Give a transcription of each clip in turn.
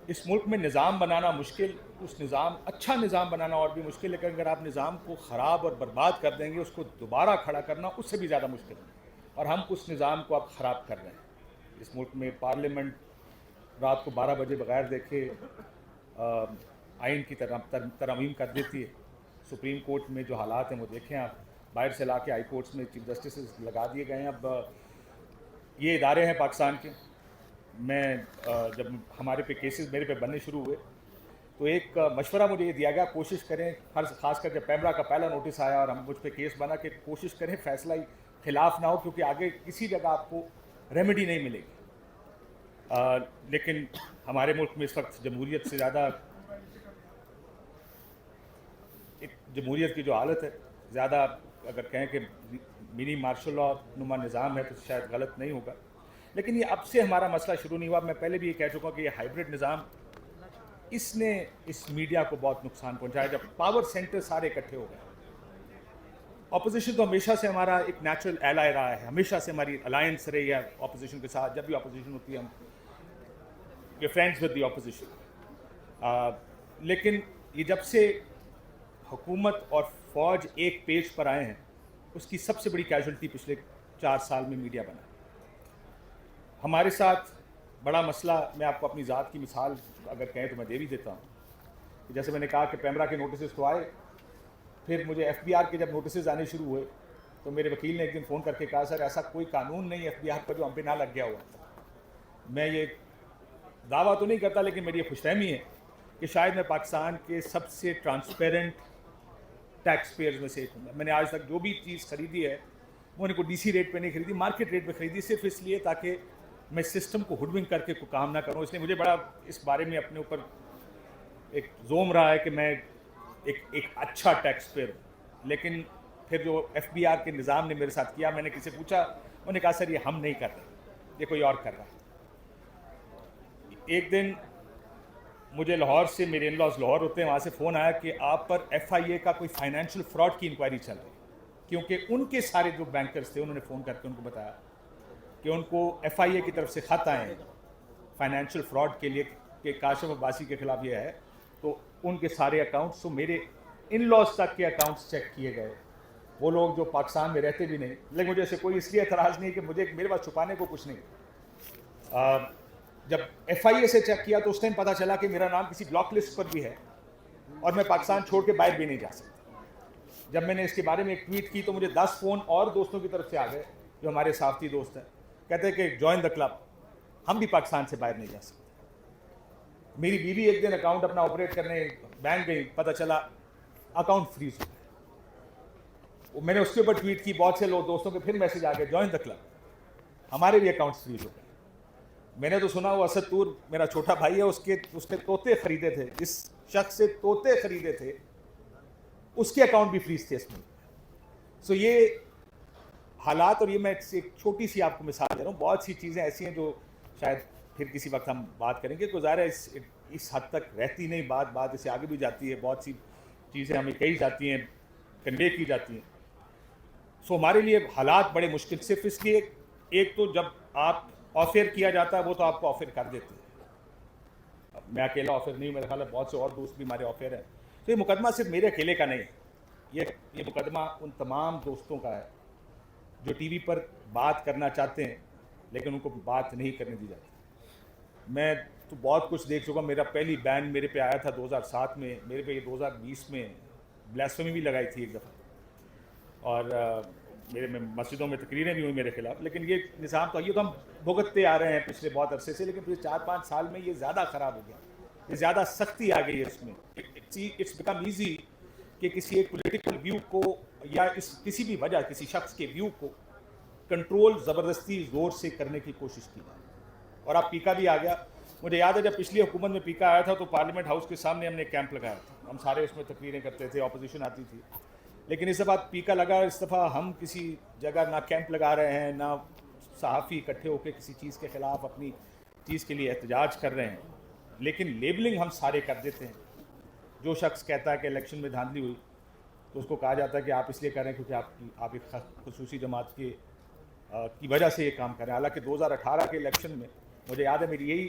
اس ملک میں نظام بنانا مشکل، اچھا نظام بنانا اور بھی مشکل، لیکن اگر آپ نظام کو خراب اور برباد کر دیں گے اس کو دوبارہ کھڑا کرنا اس سے بھی زیادہ مشکل ہے، اور ہم اس نظام کو اب خراب کر رہے ہیں۔ اس ملک میں پارلیمنٹ رات کو 12 بجے بغیر دیکھے آئین کی ترامیم کر دیتی ہے۔ سپریم کورٹ میں جو حالات ہیں وہ دیکھیں آپ، باہر سے لا کے ہائی کورٹس میں چیف جسٹسز لگا دیے گئے ہیں۔ اب یہ ادارے ہیں پاکستان کے، میں جب ہمارے پہ کیسز میرے پہ بننے شروع ہوئے تو ایک مشورہ مجھے یہ دیا گیا، کوشش کریں، خاص کر جب پیمرا کا پہلا نوٹس آیا اور مجھ پہ کیس بنا، کہ کوشش کریں فیصلہ خلاف نہ ہو، کیونکہ آگے کسی جگہ آپ کو ریمیڈی نہیں ملے گی۔ لیکن ہمارے ملک میں اس وقت جمہوریت سے زیادہ جمہوریت کی جو حالت ہے، زیادہ اگر کہیں کہ منی مارشل لا نما نظام ہے تو شاید غلط نہیں ہوگا، لیکن یہ اب سے ہمارا مسئلہ شروع نہیں ہوا۔ میں پہلے بھی یہ کہہ چکا کہ یہ ہائیبرڈ نظام اس نے اس میڈیا کو بہت نقصان پہنچایا، جب پاور سینٹر سارے اکٹھے ہو گئے۔ اپوزیشن تو ہمیشہ سے ہمارا ایک نیچرل ایلائی رہا ہے، ہمیشہ سے ہماری الائنس رہی ہے اپوزیشن کے ساتھ، جب بھی اپوزیشن ہوتی ہے ہم وی فرینڈز ود دی اپوزیشن۔ لیکن یہ جب سے حکومت اور فوج ایک پیج پر آئے ہیں، اس کی سب سے بڑی کیجولٹی پچھلے 4 سال میں میڈیا بنا۔ ہمارے ساتھ بڑا مسئلہ، میں آپ کو اپنی ذات کی مثال اگر کہیں تو میں دے بھی دیتا ہوں، کہ جیسے میں نے کہا کہ پیمرا کے نوٹسز تو آئے، پھر مجھے ایف بی آر کے جب نوٹسز آنے شروع ہوئے تو میرے وکیل نے ایک دن فون کر کے کہا، سر ایسا کوئی قانون نہیں ایف بی آر پر جو ہم پہ نہ لگ گیا ہوا۔ میں یہ دعویٰ تو نہیں کرتا، لیکن میری یہ خوش فہمی ہے کہ شاید میں پاکستان کے سب سے ٹرانسپیرنٹ ٹیکس پیئرز میں سے ایک ہوں۔ میں نے آج تک جو بھی چیز خریدی ہے وہ نے کوئی ڈی سی ریٹ پہ نہیں خریدی، مارکیٹ ریٹ پہ خریدی، صرف اس لیے تاکہ میں سسٹم کو ہڈ ونک کر کے کوئی کام نہ کروں۔ اس لیے مجھے بڑا اس بارے میں اپنے اوپر ایک زوم رہا ہے کہ میں ایک اچھا ٹیکس پیئر ہوں۔ لیکن پھر جو ایف بی آر کے نظام نے میرے ساتھ کیا، میں نے کسی سے پوچھا، انہوں نے کہا سر یہ ہم نہیں کر رہے، یہ کوئی اور کر رہا ہے۔ ایک دن مجھے لاہور سے، میرے ان لاز لاہور ہوتے ہیں، وہاں سے فون آیا کہ آپ پر ایف آئی اے کا کوئی فائنینشیل فراڈ کی انکوائری چل رہی ہے، کیونکہ ان کے سارے جو بینکرز تھے انہوں نے فون کر کے ان کو بتایا کہ ان کو ایف آئی اے کی طرف سے خط آئے ہیں فائنینشیل فراڈ کے لیے، کہ کاشف عباسی کے خلاف یہ ہے۔ تو ان کے سارے اکاؤنٹس، تو میرے ان لاز تک کے اکاؤنٹس چیک کیے گئے، وہ لوگ جو پاکستان میں رہتے بھی نہیں، لیکن مجھے ایسے کوئی اس لیے اعتراض نہیں کہ میرے پاس چھپانے کو کچھ نہیں۔ جب ایف آئی اے سے چیک کیا تو اس ٹائم پتہ چلا کہ میرا نام کسی بلاک لسٹ پر بھی ہے اور میں پاکستان چھوڑ کے باہر بھی نہیں جا سکتا۔ جب میں نے اس کے بارے میں ایک ٹویٹ کی تو مجھے 10 فون اور دوستوں کی طرف سے آ گئے جو ہمارے صحافتی دوست ہیں، کہتے ہیں کہ جوائن دا کلب، ہم بھی پاکستان سے باہر نہیں جا سکتے۔ میری بیوی ایک دن اکاؤنٹ اپنا آپریٹ کرنے بینک گئی، پتہ چلا اکاؤنٹ فریز ہو گیا۔ میں نے اس کے اوپر ٹویٹ کی، بہت سے لوگ دوستوں کے پھر میسج آ گئے جوائن دا کلب، ہمارے بھی اکاؤنٹس فریز ہو گئے۔ میں نے تو سنا وہ اسد طور میرا چھوٹا بھائی ہے، اس نے طوطے خریدے تھے، جس شخص سے طوطے خریدے تھے اس کے اکاؤنٹ بھی فریز تھے اس میں۔ سو یہ حالات، اور یہ میں ایک چھوٹی سی آپ کو مثال دے رہا ہوں، بہت سی چیزیں ایسی ہیں جو شاید پھر کسی وقت ہم بات کریں گے، گزارا اس حد تک رہتی نہیں بات اسے آگے بھی جاتی ہے، بہت سی چیزیں ہمیں کہی جاتی ہیں، کنوے کی جاتی ہیں۔ سو ہمارے لیے حالات بڑے مشکل، صرف اس لیے ایک تو جب آپ آفر کیا جاتا ہے وہ تو آپ کو آفر کر دیتے ہیں۔ میں اکیلا آفر نہیں ہوں، میرے خیال ہے بہت سے اور دوست بھی ہمارے آفر ہیں۔ تو یہ مقدمہ صرف میرے اکیلے کا نہیں ہے، یہ مقدمہ ان تمام دوستوں کا ہے جو ٹی وی پر بات کرنا چاہتے ہیں لیکن ان کو بات نہیں کرنے دی جاتی۔ میں تو بہت کچھ دیکھ چکا، میرا پہلی بین میرے پہ آیا تھا 2007 میں، میرے پہ یہ 2020 میں بلاسفیمی بھی لگائی تھی ایک دفعہ، اور میرے میں مسجدوں میں تقریریں بھی ہوئی میرے خلاف۔ لیکن یہ نظام تو یہ تو ہم بھگتتے آ رہے ہیں پچھلے بہت عرصے سے، لیکن پچھلے 4-5 سال میں یہ زیادہ خراب ہو گیا، یہ زیادہ سختی آ گئی ہے اس میں۔ اٹس بیکم ایزی کہ کسی ایک پولیٹیکل ویو کو یا کسی بھی وجہ کسی شخص کے ویو کو کنٹرول زبردستی زور سے کرنے کی کوشش کی جائے۔ اور اب پیکا بھی آ گیا۔ مجھے یاد ہے جب پچھلی حکومت میں پیکا آیا تھا تو پارلیمنٹ ہاؤس کے سامنے ہم نے کیمپ لگایا تھا، ہم سارے اس میں تقریریں کرتے تھے، اپوزیشن آتی تھی۔ لیکن اس دفعہ پیکا لگا، اس دفعہ ہم کسی جگہ نہ کیمپ لگا رہے ہیں، نہ صحافی اکٹھے ہو کے کسی چیز کے خلاف اپنی چیز کے لیے احتجاج کر رہے ہیں، لیکن لیبلنگ ہم سارے کر دیتے ہیں۔ جو شخص کہتا ہے کہ الیکشن میں دھاندلی ہوئی تو اس کو کہا جاتا ہے کہ آپ اس لیے کر رہے ہیں کیونکہ آپ ایک خصوصی جماعت کی وجہ سے یہ کام کر رہے ہیں۔ حالانکہ 2018 کے الیکشن میں مجھے یاد ہے میری یہی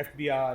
FBR,